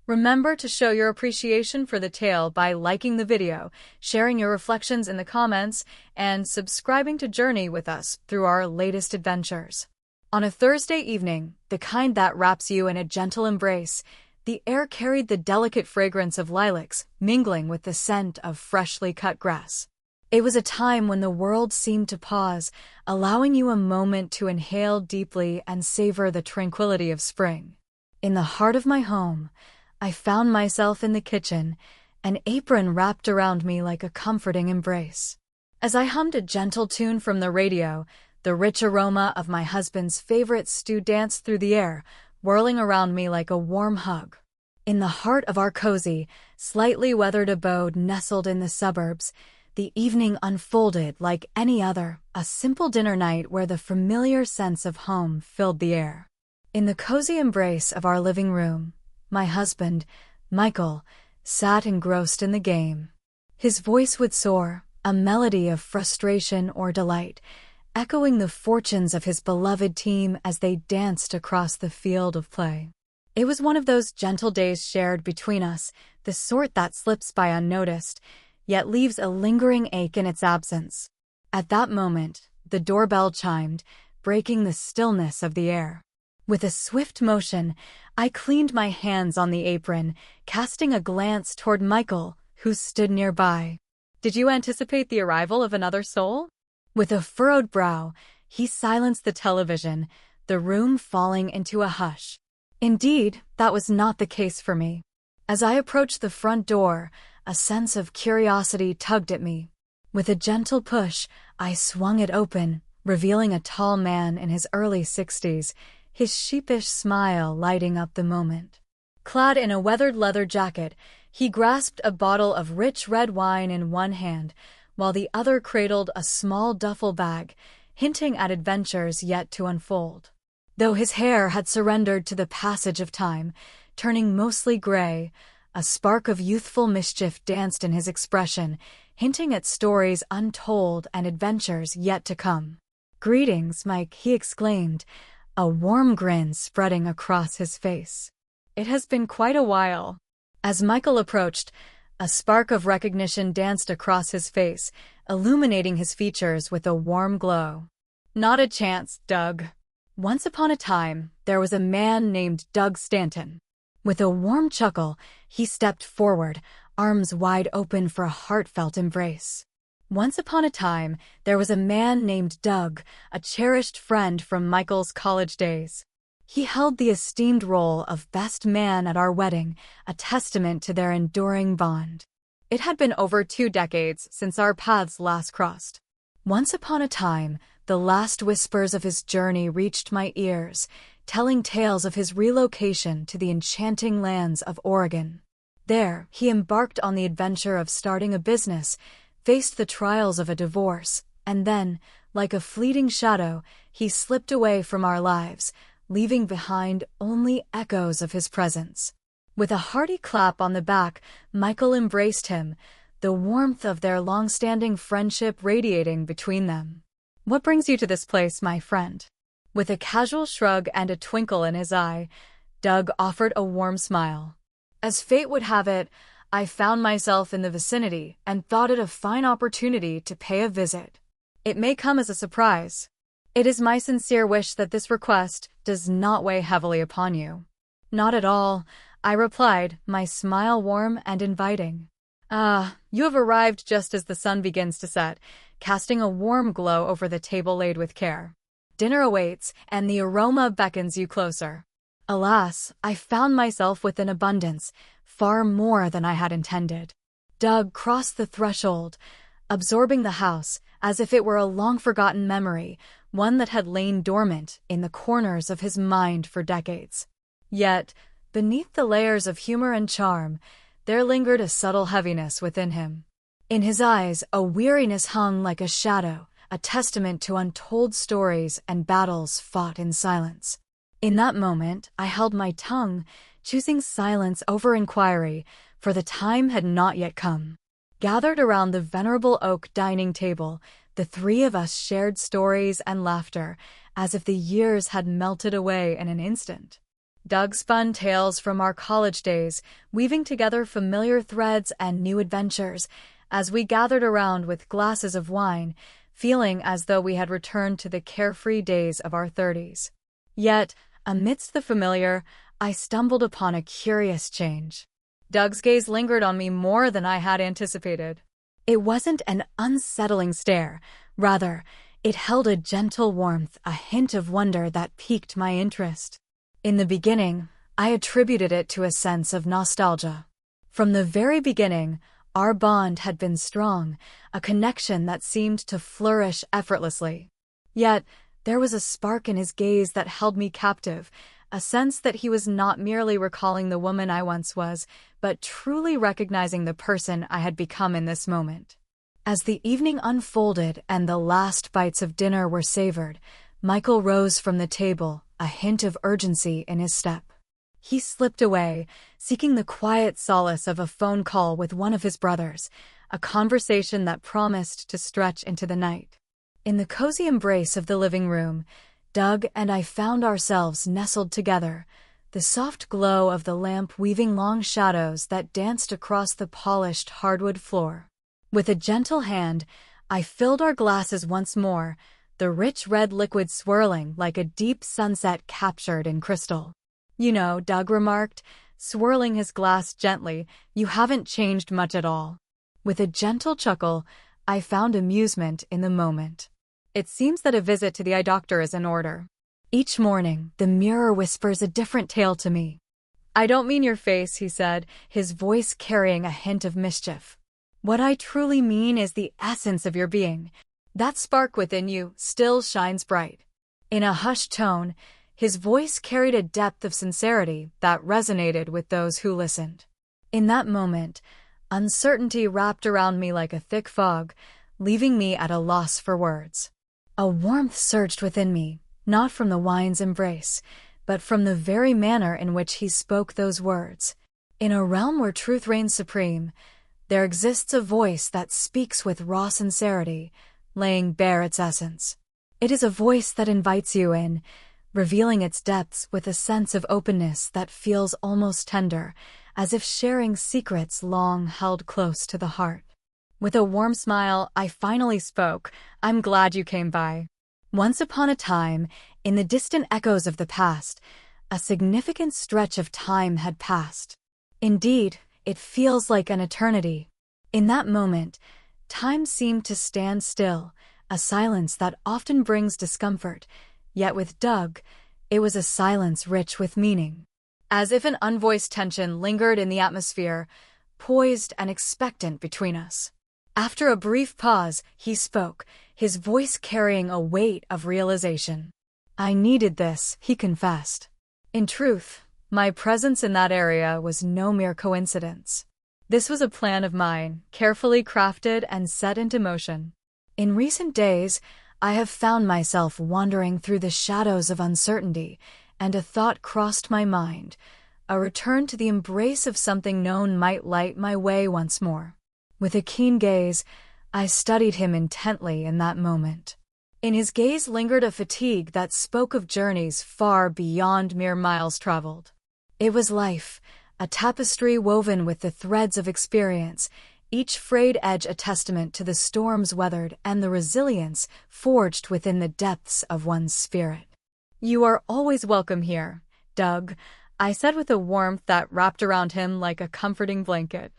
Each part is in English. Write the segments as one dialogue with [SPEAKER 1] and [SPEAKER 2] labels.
[SPEAKER 1] Remember to show your appreciation for the tale by liking the video, sharing your reflections in the comments, and subscribing to journey with us through our latest adventures. On a Thursday evening, the kind that wraps you in a gentle embrace, the air carried the delicate fragrance of lilacs, mingling with the scent of freshly cut grass. It was a time when the world seemed to pause, allowing you a moment to inhale deeply and savor the tranquility of spring. In the heart of my home, I found myself in the kitchen, an apron wrapped around me like a comforting embrace. As I hummed a gentle tune from the radio, the rich aroma of my husband's favorite stew danced through the air, whirling around me like a warm hug. In the heart of our cozy, slightly weathered abode nestled in the suburbs, the evening unfolded like any other, a simple dinner night where the familiar sense of home filled the air. In the cozy embrace of our living room, my husband, Michael, sat engrossed in the game. His voice would soar, a melody of frustration or delight, echoing the fortunes of his beloved team as they danced across the field of play. It was one of those gentle days shared between us, the sort that slips by unnoticed, yet leaves a lingering ache in its absence. At that moment, the doorbell chimed, breaking the stillness of the air. With a swift motion, I cleaned my hands on the apron, casting a glance toward Michael, who stood nearby. "Did you anticipate the arrival of another soul?" With a furrowed brow, he silenced the television, the room falling into a hush. Indeed, that was not the case for me. As I approached the front door, a sense of curiosity tugged at me. With a gentle push, I swung it open, revealing a tall man in his early 60s, his sheepish smile lighting up the moment. Clad in a weathered leather jacket, he grasped a bottle of rich red wine in one hand, while the other cradled a small duffel bag, hinting at adventures yet to unfold. Though his hair had surrendered to the passage of time, turning mostly gray, a spark of youthful mischief danced in his expression, hinting at stories untold and adventures yet to come. "Greetings, Mike," he exclaimed, a warm grin spreading across his face. "It has been quite a while." As Michael approached, a spark of recognition danced across his face, illuminating his features with a warm glow. "Not a chance, Doug. Once upon a time, there was a man named Doug Stanton." With a warm chuckle, he stepped forward, arms wide open for a heartfelt embrace. "Once upon a time, there was a man named Doug, a cherished friend from Michael's college days. He held the esteemed role of best man at our wedding, a testament to their enduring bond. It had been over 2 decades since our paths last crossed. Once upon a time, the last whispers of his journey reached my ears, telling tales of his relocation to the enchanting lands of Oregon. There, he embarked on the adventure of starting a business, faced the trials of a divorce, and then, like a fleeting shadow, he slipped away from our lives, leaving behind only echoes of his presence. With a hearty clap on the back, Michael embraced him, the warmth of their long-standing friendship radiating between them. "What brings you to this place, my friend?" With a casual shrug and a twinkle in his eye, Doug offered a warm smile. "As fate would have it, I found myself in the vicinity and thought it a fine opportunity to pay a visit. It may come as a surprise. It is my sincere wish that this request does not weigh heavily upon you." "Not at all," I replied, my smile warm and inviting. "Ah, you have arrived just as the sun begins to set, casting a warm glow over the table laid with care. Dinner awaits, and the aroma beckons you closer." Alas, I found myself with an abundance, far more than I had intended. Doug crossed the threshold, absorbing the house as if it were a long-forgotten memory, one that had lain dormant in the corners of his mind for decades. Yet, beneath the layers of humor and charm, there lingered a subtle heaviness within him. In his eyes, a weariness hung like a shadow, a testament to untold stories and battles fought in silence. In that moment, I held my tongue, choosing silence over inquiry, for the time had not yet come. Gathered around the venerable oak dining table, the three of us shared stories and laughter, as if the years had melted away in an instant. Doug spun tales from our college days, weaving together familiar threads and new adventures, as we gathered around with glasses of wine, feeling as though we had returned to the carefree days of our 30s. Yet, amidst the familiar, I stumbled upon a curious change. Doug's gaze lingered on me more than I had anticipated. It wasn't an unsettling stare. Rather, it held a gentle warmth, a hint of wonder that piqued my interest. In the beginning, I attributed it to a sense of nostalgia. From the very beginning, our bond had been strong, a connection that seemed to flourish effortlessly. Yet, there was a spark in his gaze that held me captive, a sense that he was not merely recalling the woman I once was, but truly recognizing the person I had become in this moment. As the evening unfolded and the last bites of dinner were savored, Michael rose from the table, a hint of urgency in his step. He slipped away, seeking the quiet solace of a phone call with one of his brothers, a conversation that promised to stretch into the night. In the cozy embrace of the living room, Doug and I found ourselves nestled together, the soft glow of the lamp weaving long shadows that danced across the polished hardwood floor. With a gentle hand, I filled our glasses once more, the rich red liquid swirling like a deep sunset captured in crystal. "You know," Doug remarked, swirling his glass gently, "you haven't changed much at all." With a gentle chuckle, I found amusement in the moment. It seems that a visit to the eye doctor is in order. Each morning, the mirror whispers a different tale to me. "I don't mean your face," he said, his voice carrying a hint of mischief. "What I truly mean is the essence of your being. That spark within you still shines bright." In a hushed tone, his voice carried a depth of sincerity that resonated with those who listened. In that moment, uncertainty wrapped around me like a thick fog, leaving me at a loss for words. A warmth surged within me, not from the wine's embrace, but from the very manner in which he spoke those words. In a realm where truth reigns supreme, there exists a voice that speaks with raw sincerity, laying bare its essence. It is a voice that invites you in, revealing its depths with a sense of openness that feels almost tender, as if sharing secrets long held close to the heart. With a warm smile, I finally spoke. "I'm glad you came by. Once upon a time, in the distant echoes of the past, a significant stretch of time had passed. Indeed, it feels like an eternity." In that moment, time seemed to stand still, a silence that often brings discomfort, yet with Doug, it was a silence rich with meaning. As if an unvoiced tension lingered in the atmosphere, poised and expectant between us. After a brief pause, he spoke, his voice carrying a weight of realization. "I needed this," he confessed. "In truth, my presence in that area was no mere coincidence. This was a plan of mine, carefully crafted and set into motion. In recent days, I have found myself wandering through the shadows of uncertainty, and a thought crossed my mind. A return to the embrace of something known might light my way once more." With a keen gaze, I studied him intently in that moment. In his gaze lingered a fatigue that spoke of journeys far beyond mere miles traveled. It was life, a tapestry woven with the threads of experience, each frayed edge a testament to the storms weathered and the resilience forged within the depths of one's spirit. "You are always welcome here, Doug," I said with a warmth that wrapped around him like a comforting blanket.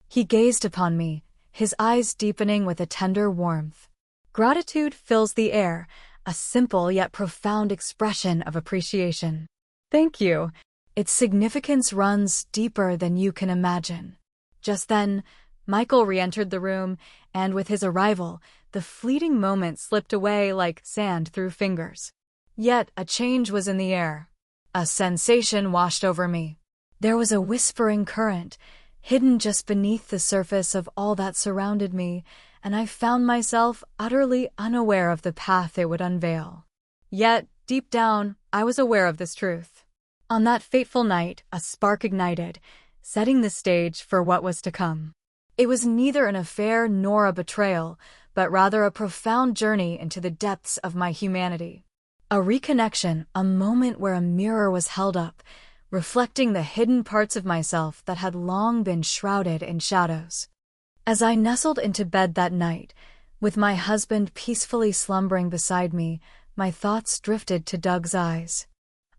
[SPEAKER 1] He gazed upon me, his eyes deepening with a tender warmth. Gratitude fills the air, a simple yet profound expression of appreciation. "Thank you. Its significance runs deeper than you can imagine." Just then, Michael re-entered the room, and with his arrival, the fleeting moment slipped away like sand through fingers. Yet a change was in the air. A sensation washed over me. There was a whispering current, hidden just beneath the surface of all that surrounded me, and I found myself utterly unaware of the path it would unveil. Yet, deep down, I was aware of this truth. On that fateful night, a spark ignited, setting the stage for what was to come. It was neither an affair nor a betrayal, but rather a profound journey into the depths of my humanity. A reconnection, a moment where a mirror was held up, reflecting the hidden parts of myself that had long been shrouded in shadows. As I nestled into bed that night, with my husband peacefully slumbering beside me, my thoughts drifted to Doug's eyes.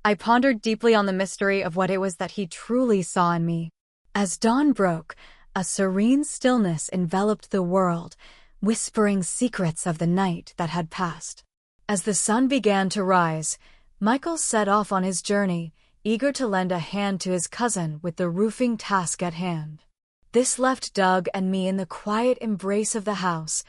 [SPEAKER 1] I pondered deeply on the mystery of what it was that he truly saw in me. As dawn broke, a serene stillness enveloped the world, whispering secrets of the night that had passed. As the sun began to rise, Michael set off on his journey, eager to lend a hand to his cousin with the roofing task at hand. This left Doug and me in the quiet embrace of the house,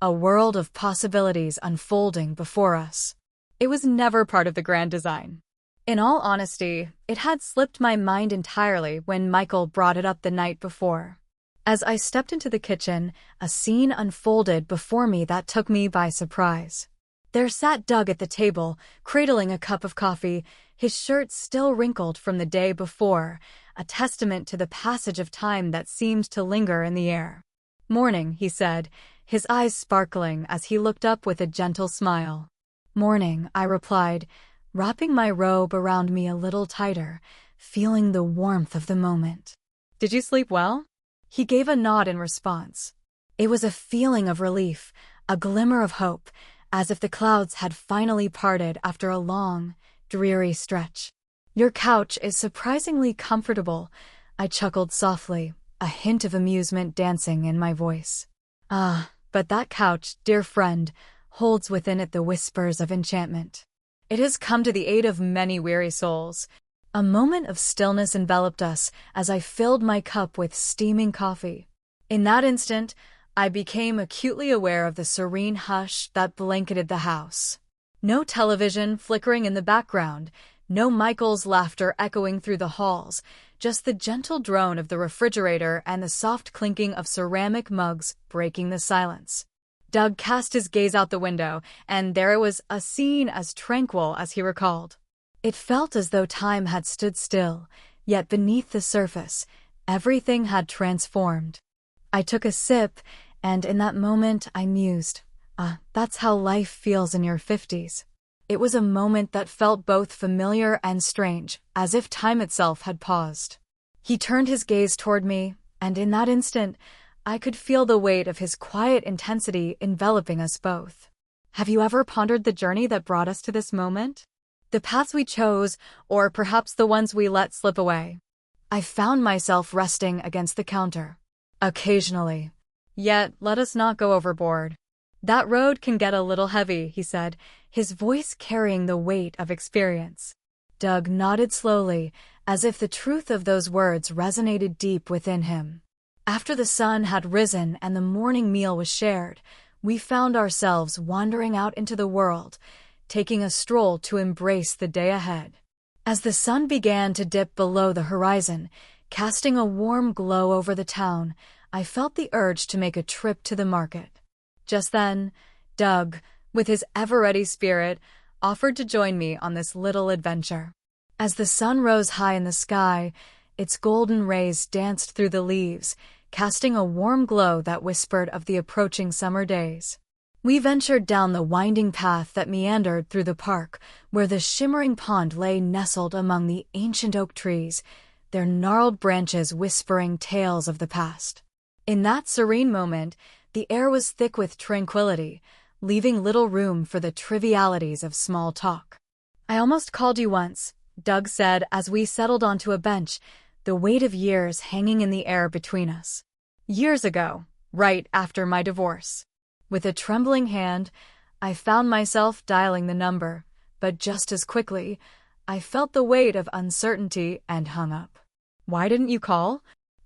[SPEAKER 1] a world of possibilities unfolding before us. It was never part of the grand design. In all honesty, it had slipped my mind entirely when Michael brought it up the night before. As I stepped into the kitchen, a scene unfolded before me that took me by surprise. There sat Doug at the table, cradling a cup of coffee, his shirt still wrinkled from the day before, a testament to the passage of time that seemed to linger in the air. "Morning," he said, his eyes sparkling as he looked up with a gentle smile. "Morning," I replied, wrapping my robe around me a little tighter, feeling the warmth of the moment. "Did you sleep well?" He gave a nod in response. It was a feeling of relief, a glimmer of hope, as if the clouds had finally parted after a long, dreary stretch. "Your couch is surprisingly comfortable," I chuckled softly, a hint of amusement dancing in my voice. "Ah, but that couch, dear friend, holds within it the whispers of enchantment. It has come to the aid of many weary souls." A moment of stillness enveloped us as I filled my cup with steaming coffee. In that instant, I became acutely aware of the serene hush that blanketed the house. No television flickering in the background, no Michael's laughter echoing through the halls, just the gentle drone of the refrigerator and the soft clinking of ceramic mugs breaking the silence. Doug cast his gaze out the window, and there it was, a scene as tranquil as he recalled. It felt as though time had stood still, yet beneath the surface, everything had transformed. I took a sip, and in that moment I mused, that's how life feels in your 50s. It was a moment that felt both familiar and strange, as if time itself had paused. He turned his gaze toward me, and in that instant, I could feel the weight of his quiet intensity enveloping us both. Have you ever pondered the journey that brought us to this moment? The paths we chose, or perhaps the ones we let slip away? I found myself resting against the counter. Occasionally. Yet, let us not go overboard. "That road can get a little heavy," he said, his voice carrying the weight of experience. Doug nodded slowly, as if the truth of those words resonated deep within him. After the sun had risen and the morning meal was shared, we found ourselves wandering out into the world, taking a stroll to embrace the day ahead. As the sun began to dip below the horizon, casting a warm glow over the town, I felt the urge to make a trip to the market. Just then, Doug, with his ever-ready spirit, offered to join me on this little adventure. As the sun rose high in the sky, its golden rays danced through the leaves, casting a warm glow that whispered of the approaching summer days. We ventured down the winding path that meandered through the park, where the shimmering pond lay nestled among the ancient oak trees, their gnarled branches whispering tales of the past. In that serene moment, the air was thick with tranquility, leaving little room for the trivialities of small talk. "I almost called you once," Doug said as we settled onto a bench, the weight of years hanging in the air between us. "Years ago, right after my divorce." With a trembling hand, I found myself dialing the number, but just as quickly, I felt the weight of uncertainty and hung up. "Why didn't you call?"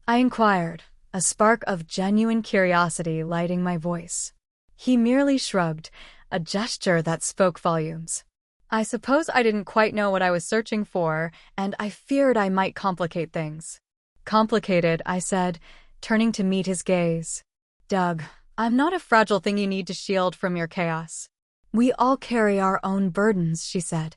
[SPEAKER 1] I inquired, a spark of genuine curiosity lighting my voice. He merely shrugged, a gesture that spoke volumes. "I suppose I didn't quite know what I was searching for, and I feared I might complicate things." "Complicated," I said, turning to meet his gaze. "Doug, I'm not a fragile thing you need to shield from your chaos." "We all carry our own burdens," she said,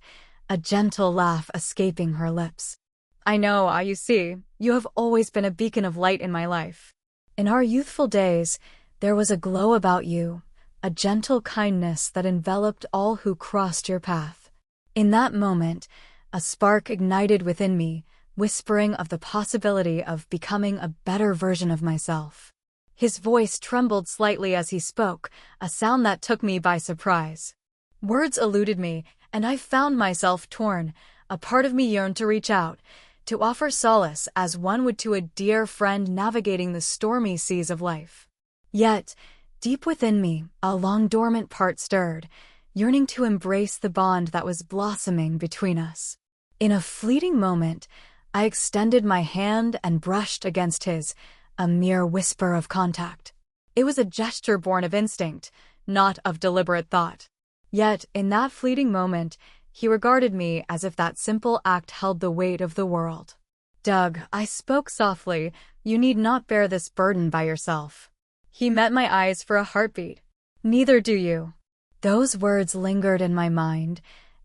[SPEAKER 1] a gentle laugh escaping her lips. "I know, you see, you have always been a beacon of light in my life. In our youthful days, there was a glow about you, a gentle kindness that enveloped all who crossed your path. In that moment, a spark ignited within me, whispering of the possibility of becoming a better version of myself. His voice trembled slightly as he spoke, a sound that took me by surprise. Words eluded me, and I found myself torn. A part of me yearned to reach out, to offer solace as one would to a dear friend navigating the stormy seas of life. Yet, deep within me, a long-dormant part stirred, yearning to embrace the bond that was blossoming between us. In a fleeting moment, I extended my hand and brushed against his, a mere whisper of contact. It was a gesture born of instinct, not of deliberate thought. Yet, in that fleeting moment, he regarded me as if that simple act held the weight of the world. "Doug," I spoke softly, "you need not bear this burden by yourself." He met my eyes for a heartbeat. "Neither do you." Those words lingered in my mind,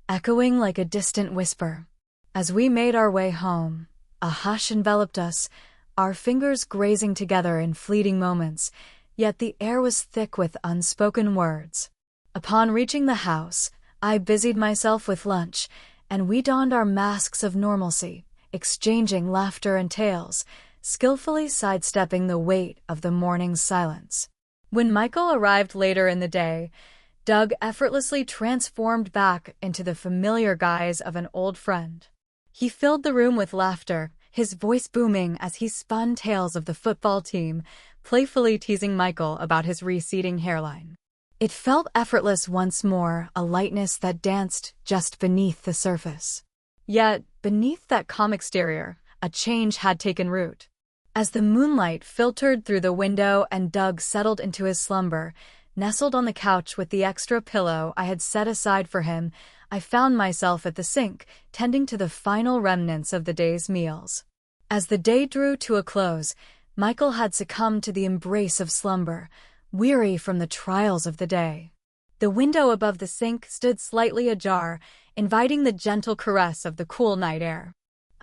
[SPEAKER 1] echoing like a distant whisper. As we made our way home, a hush enveloped us, our fingers grazing together in fleeting moments, yet the air was thick with unspoken words. Upon reaching the house, I busied myself with lunch, and we donned our masks of normalcy, exchanging laughter and tales, skillfully sidestepping the weight of the morning's silence. When Michael arrived later in the day, Doug effortlessly transformed back into the familiar guise of an old friend. He filled the room with laughter, his voice booming as he spun tales of the football team, playfully teasing Michael about his receding hairline. It felt effortless once more, a lightness that danced just beneath the surface. Yet, beneath that calm exterior, a change had taken root. As the moonlight filtered through the window and Doug settled into his slumber, nestled on the couch with the extra pillow I had set aside for him, I found myself at the sink, tending to the final remnants of the day's meals. As the day drew to a close, Michael had succumbed to the embrace of slumber, weary from the trials of the day. The window above the sink stood slightly ajar, inviting the gentle caress of the cool night air.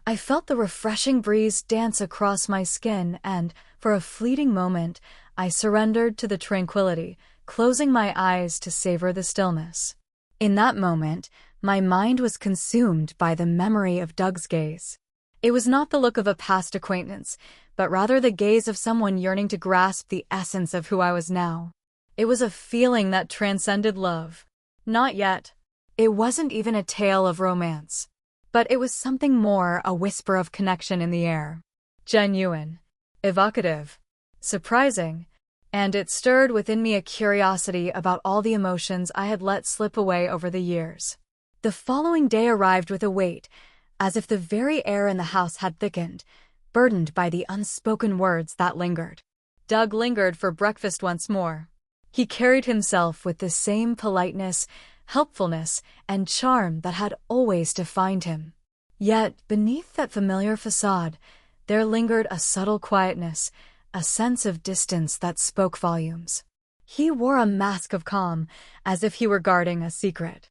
[SPEAKER 1] I felt the refreshing breeze dance across my skin and, for a fleeting moment, I surrendered to the tranquility, closing my eyes to savor the stillness. In that moment, my mind was consumed by the memory of Doug's gaze. It was not the look of a past acquaintance, but rather the gaze of someone yearning to grasp the essence of who I was now. It was a feeling that transcended love. Not yet. It wasn't even a tale of romance. But it was something more, a whisper of connection in the air. Genuine. Evocative. Surprising. And it stirred within me a curiosity about all the emotions I had let slip away over the years. The following day arrived with a weight, as if the very air in the house had thickened, burdened by the unspoken words that lingered. Doug lingered for breakfast once more. He carried himself with the same politeness, helpfulness, and charm that had always defined him. Yet, beneath that familiar facade, there lingered a subtle quietness, a sense of distance that spoke volumes. He wore a mask of calm, as if he were guarding a secret.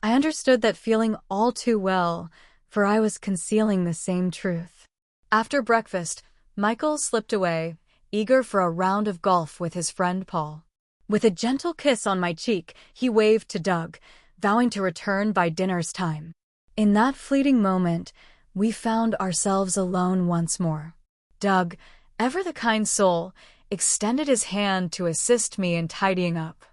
[SPEAKER 1] I understood that feeling all too well, for I was concealing the same truth. After breakfast, Michael slipped away, eager for a round of golf with his friend Paul. With a gentle kiss on my cheek, he waved to Doug, vowing to return by dinner's time. In that fleeting moment, we found ourselves alone once more. Doug, ever the kind soul, extended his hand to assist me in tidying up.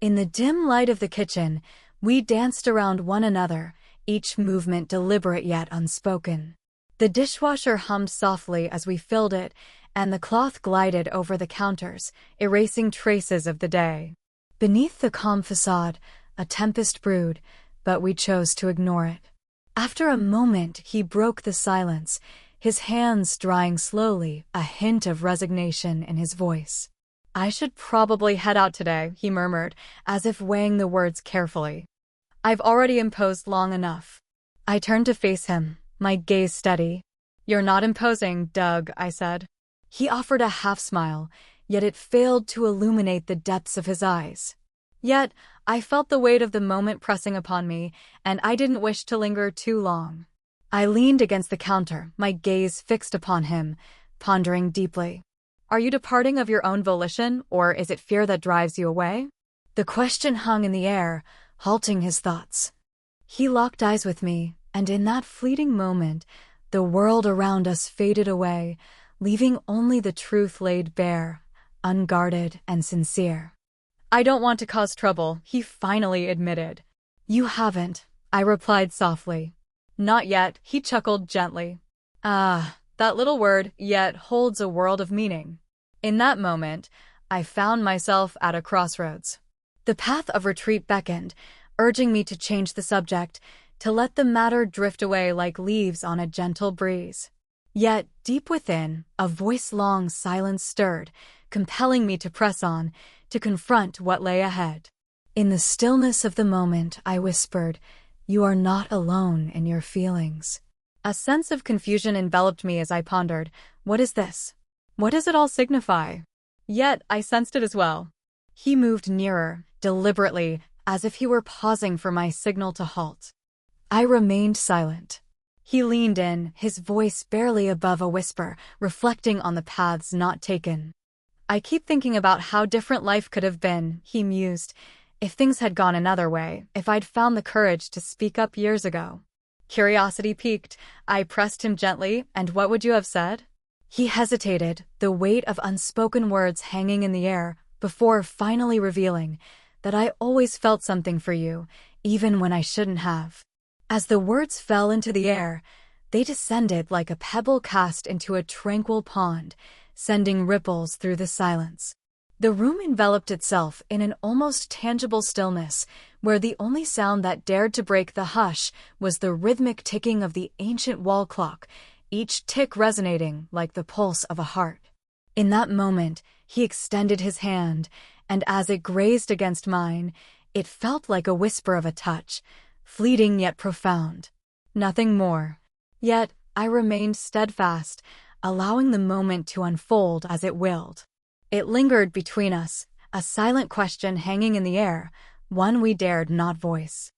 [SPEAKER 1] In the dim light of the kitchen, we danced around one another, each movement deliberate yet unspoken. The dishwasher hummed softly as we filled it, and the cloth glided over the counters, erasing traces of the day. Beneath the calm facade, a tempest brewed, but we chose to ignore it. After a moment, he broke the silence, his hands drying slowly, a hint of resignation in his voice. "I should probably head out today," he murmured, as if weighing the words carefully. "I've already imposed long enough." I turned to face him, my gaze steady. "You're not imposing, Doug," I said. He offered a half-smile, yet it failed to illuminate the depths of his eyes. Yet, I felt the weight of the moment pressing upon me, and I didn't wish to linger too long. I leaned against the counter, my gaze fixed upon him, pondering deeply. "Are you departing of your own volition, or is it fear that drives you away?" The question hung in the air, halting his thoughts. He locked eyes with me, and in that fleeting moment, The world around us faded away, leaving only the truth laid bare, unguarded and sincere. "I don't want to cause trouble," he finally admitted. "You haven't," I replied softly. "Not yet," he chuckled gently. Ah, that little word, yet, holds a world of meaning. In that moment, I found myself at a crossroads. The path of retreat beckoned, urging me to change the subject, to let the matter drift away like leaves on a gentle breeze. Yet, deep within, a voice long silence stirred, compelling me to press on, to confront what lay ahead. In the stillness of the moment, I whispered, "You are not alone in your feelings." A sense of confusion enveloped me as I pondered, what is this? What does it all signify? Yet, I sensed it as well. He moved nearer, deliberately, as if he were pausing for my signal to halt. I remained silent. He leaned in, his voice barely above a whisper, reflecting on the paths not taken. "I keep thinking about how different life could have been," he mused, "if things had gone another way, if I'd found the courage to speak up years ago." Curiosity piqued. I pressed him gently, "And what would you have said?" He hesitated, the weight of unspoken words hanging in the air, before finally revealing that I always felt something for you, even when I shouldn't have. As the words fell into the air, they descended like a pebble cast into a tranquil pond, sending ripples through the silence. The room enveloped itself in an almost tangible stillness, where the only sound that dared to break the hush was the rhythmic ticking of the ancient wall clock, each tick resonating like the pulse of a heart. In that moment, he extended his hand, and as it grazed against mine, it felt like a whisper of a touch, fleeting yet profound. Nothing more. Yet, I remained steadfast, allowing the moment to unfold as it willed. It lingered between us, a silent question hanging in the air, one we dared not voice.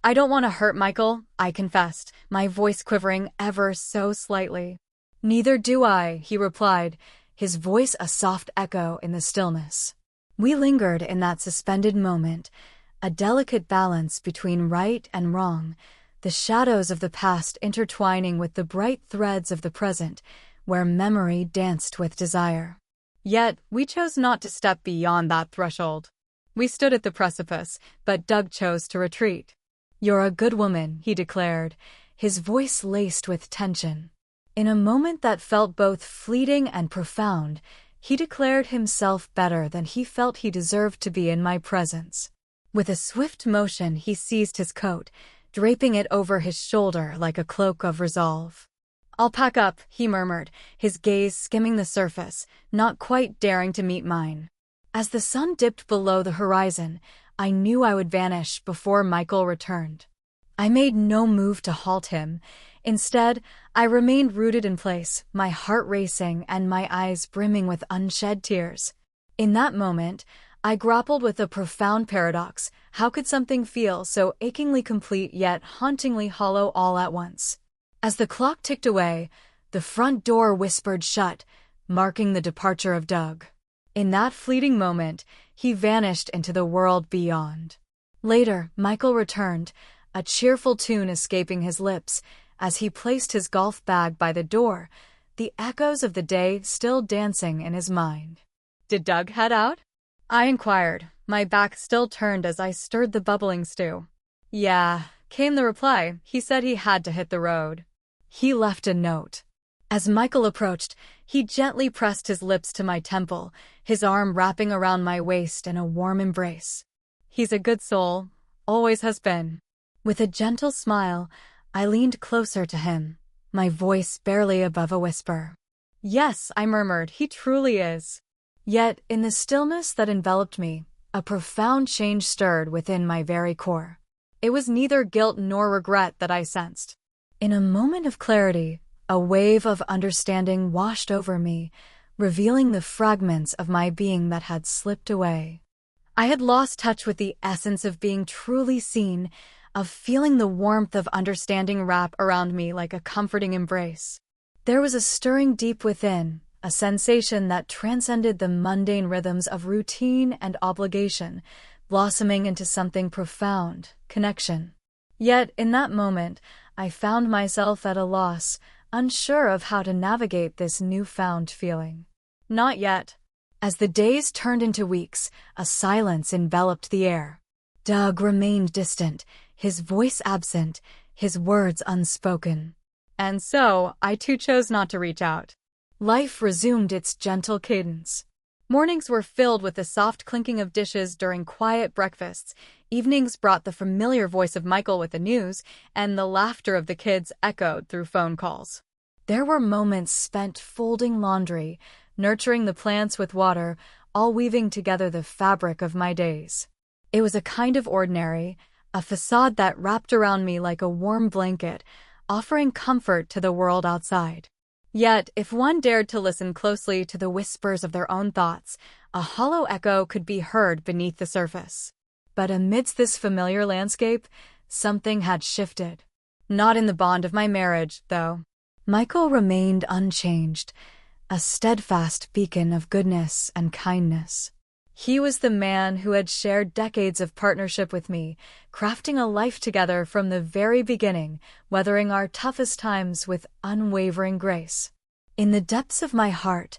[SPEAKER 1] "I don't want to hurt Michael," I confessed, my voice quivering ever so slightly. "Neither do I," he replied, his voice a soft echo in the stillness. We lingered in that suspended moment, a delicate balance between right and wrong, the shadows of the past intertwining with the bright threads of the present, where memory danced with desire. Yet, we chose not to step beyond that threshold. We stood at the precipice, but Doug chose to retreat. "You're a good woman," he declared, his voice laced with tension. In a moment that felt both fleeting and profound, he declared himself better than he felt he deserved to be in my presence. With a swift motion, he seized his coat, draping it over his shoulder like a cloak of resolve. "I'll pack up," he murmured, his gaze skimming the surface, not quite daring to meet mine. As the sun dipped below the horizon, I knew I would vanish before Michael returned. I made no move to halt him. Instead, I remained rooted in place, my heart racing and my eyes brimming with unshed tears. In that moment, I grappled with a profound paradox. How could something feel so achingly complete yet hauntingly hollow all at once? As the clock ticked away, the front door whispered shut, marking the departure of Doug. In that fleeting moment, he vanished into the world beyond. Later, Michael returned, a cheerful tune escaping his lips, as he placed his golf bag by the door, the echoes of the day still dancing in his mind. "Did Doug head out?" I inquired, my back still turned as I stirred the bubbling stew. "Yeah," came the reply. "He said he had to hit the road." He left a note. As Michael approached, he gently pressed his lips to my temple, his arm wrapping around my waist in a warm embrace. "He's a good soul, always has been." With a gentle smile, I leaned closer to him, my voice barely above a whisper. "Yes," I murmured, "he truly is." Yet, in the stillness that enveloped me, a profound change stirred within my very core. It was neither guilt nor regret that I sensed. In a moment of clarity, a wave of understanding washed over me, revealing the fragments of my being that had slipped away. I had lost touch with the essence of being truly seen, of feeling the warmth of understanding wrap around me like a comforting embrace. There was a stirring deep within, a sensation that transcended the mundane rhythms of routine and obligation, blossoming into something profound, connection. Yet, in that moment, I found myself at a loss, unsure of how to navigate this newfound feeling. Not yet. As the days turned into weeks, a silence enveloped the air. Doug remained distant, his voice absent, his words unspoken. And so, I too chose not to reach out. Life resumed its gentle cadence. Mornings were filled with the soft clinking of dishes during quiet breakfasts. Evenings brought the familiar voice of Michael with the news, and the laughter of the kids echoed through phone calls. There were moments spent folding laundry, nurturing the plants with water, all weaving together the fabric of my days. It was a kind of ordinary, a facade that wrapped around me like a warm blanket, offering comfort to the world outside. Yet, if one dared to listen closely to the whispers of their own thoughts, a hollow echo could be heard beneath the surface. But amidst this familiar landscape, something had shifted. Not in the bond of my marriage, though. Michael remained unchanged, a steadfast beacon of goodness and kindness. He was the man who had shared decades of partnership with me, crafting a life together from the very beginning, weathering our toughest times with unwavering grace. In the depths of my heart,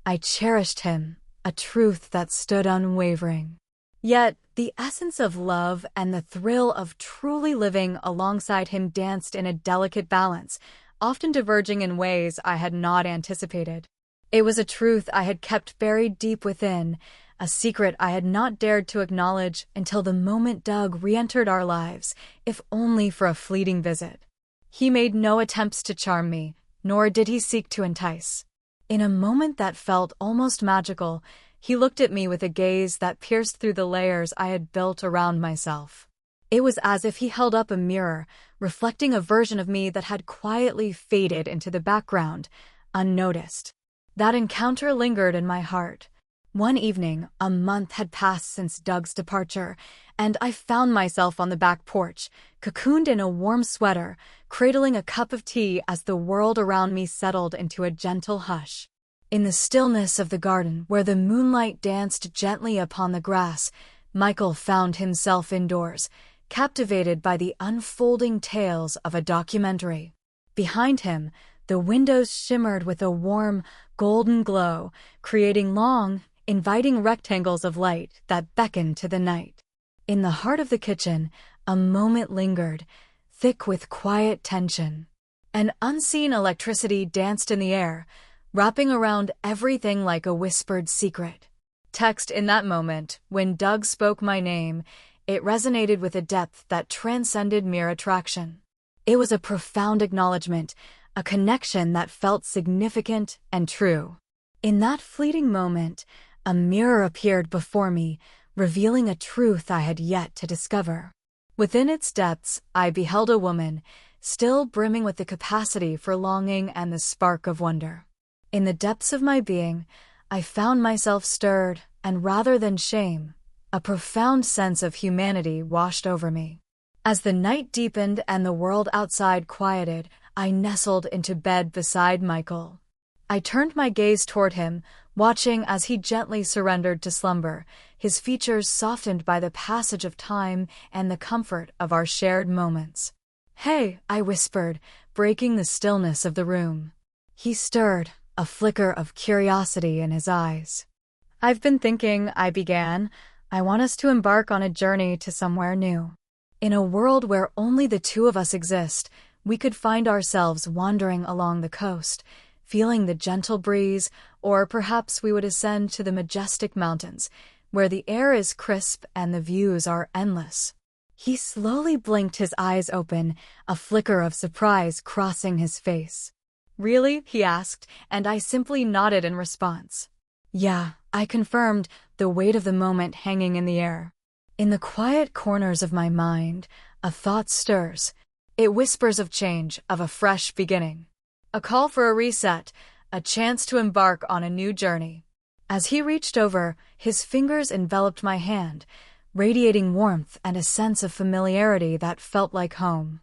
[SPEAKER 1] I cherished him, a truth that stood unwavering. Yet, the essence of love and the thrill of truly living alongside him danced in a delicate balance, often diverging in ways I had not anticipated. It was a truth I had kept buried deep within, a secret I had not dared to acknowledge until the moment Doug re-entered our lives, if only for a fleeting visit. He made no attempts to charm me, nor did he seek to entice. In a moment that felt almost magical, he looked at me with a gaze that pierced through the layers I had built around myself. It was as if he held up a mirror, reflecting a version of me that had quietly faded into the background, unnoticed. That encounter lingered in my heart. One evening, a month had passed since Doug's departure, and I found myself on the back porch, cocooned in a warm sweater, cradling a cup of tea as the world around me settled into a gentle hush. In the stillness of the garden, where the moonlight danced gently upon the grass, Michael found himself indoors, captivated by the unfolding tales of a documentary. Behind him, the windows shimmered with a warm, golden glow, creating long, inviting rectangles of light that beckoned to the night. In the heart of the kitchen, a moment lingered, thick with quiet tension. An unseen electricity danced in the air, wrapping around everything like a whispered secret. Text in that moment, when Doug spoke my name, it resonated with a depth that transcended mere attraction. It was a profound acknowledgement, a connection that felt significant and true. In that fleeting moment, a mirror appeared before me, revealing a truth I had yet to discover. Within its depths, I beheld a woman, still brimming with the capacity for longing and the spark of wonder. In the depths of my being, I found myself stirred, and rather than shame, a profound sense of humanity washed over me. As the night deepened and the world outside quieted, I nestled into bed beside Michael. I turned my gaze toward him, watching as he gently surrendered to slumber, his features softened by the passage of time and the comfort of our shared moments. "Hey," I whispered, breaking the stillness of the room. He stirred, a flicker of curiosity in his eyes. "I've been thinking," I began. "I want us to embark on a journey to somewhere new. In a world where only the two of us exist, we could find ourselves wandering along the coast, feeling the gentle breeze, or perhaps we would ascend to the majestic mountains, where the air is crisp and the views are endless." He slowly blinked his eyes open, a flicker of surprise crossing his face. "Really?" he asked, and I simply nodded in response. "Yeah," I confirmed, the weight of the moment hanging in the air. In the quiet corners of my mind, a thought stirs. It whispers of change, of a fresh beginning. A call for a reset, a chance to embark on a new journey. As he reached over, his fingers enveloped my hand, radiating warmth and a sense of familiarity that felt like home.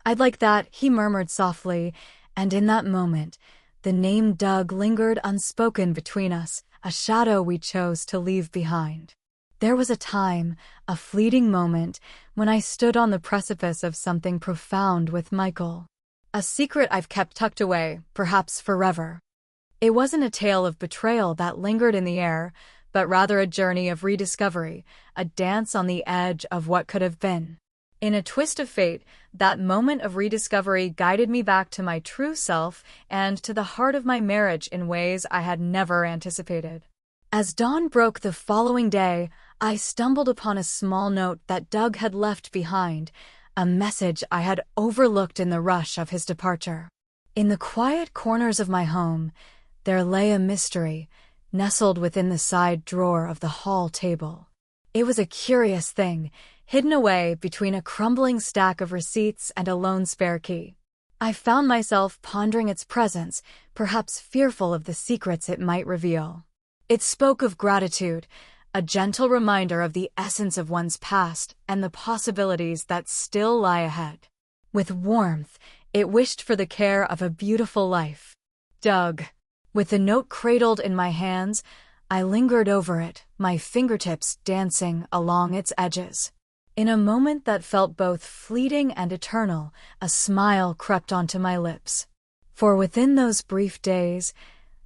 [SPEAKER 1] "I'd like that," he murmured softly, and in that moment, the name Doug lingered unspoken between us, a shadow we chose to leave behind. There was a time, a fleeting moment, when I stood on the precipice of something profound with Michael. A secret I've kept tucked away, perhaps forever. It wasn't a tale of betrayal that lingered in the air, but rather a journey of rediscovery, a dance on the edge of what could have been. In a twist of fate, that moment of rediscovery guided me back to my true self and to the heart of my marriage in ways I had never anticipated. As dawn broke the following day, I stumbled upon a small note that Doug had left behind, a message I had overlooked in the rush of his departure. In the quiet corners of my home, there lay a mystery, nestled within the side drawer of the hall table. It was a curious thing, hidden away between a crumbling stack of receipts and a lone spare key. I found myself pondering its presence, perhaps fearful of the secrets it might reveal. It spoke of gratitude, a gentle reminder of the essence of one's past and the possibilities that still lie ahead. With warmth, it wished for the care of a beautiful life. Doug. With the note cradled in my hands, I lingered over it, my fingertips dancing along its edges. In a moment that felt both fleeting and eternal, a smile crept onto my lips. For within those brief days,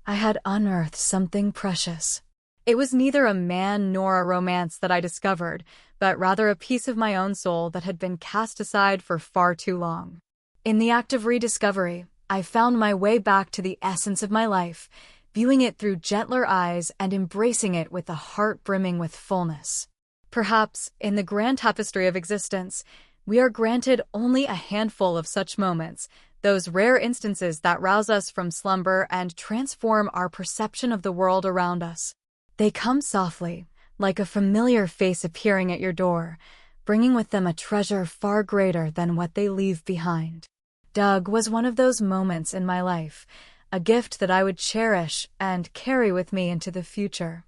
[SPEAKER 1] I had unearthed something precious. It was neither a man nor a romance that I discovered, but rather a piece of my own soul that had been cast aside for far too long. In the act of rediscovery, I found my way back to the essence of my life, viewing it through gentler eyes and embracing it with a heart brimming with fullness. Perhaps, in the grand tapestry of existence, we are granted only a handful of such moments, those rare instances that rouse us from slumber and transform our perception of the world around us. They come softly, like a familiar face appearing at your door, bringing with them a treasure far greater than what they leave behind. Doug was one of those moments in my life, a gift that I would cherish and carry with me into the future.